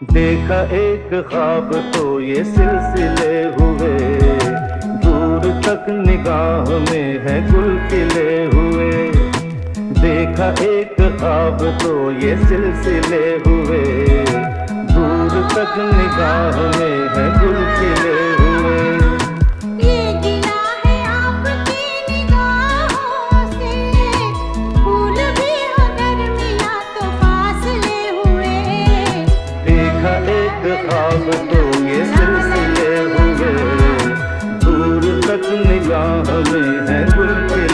देखा एक ख्वाब तो ये सिलसिले हुए, दूर तक निगाह में है गुल खिले हुए। देखा एक ख्वाब तो ये सिलसिले हुए, दूर तक निगाह में है गुल खिले हुए। ये गिला है आपकी निगाहों से, फूल भी अगर मिला तो फासले हुए। देखा एक ख्वाब तो ये सिलसिले हुए, दूर तक निगाह में है गुल खिले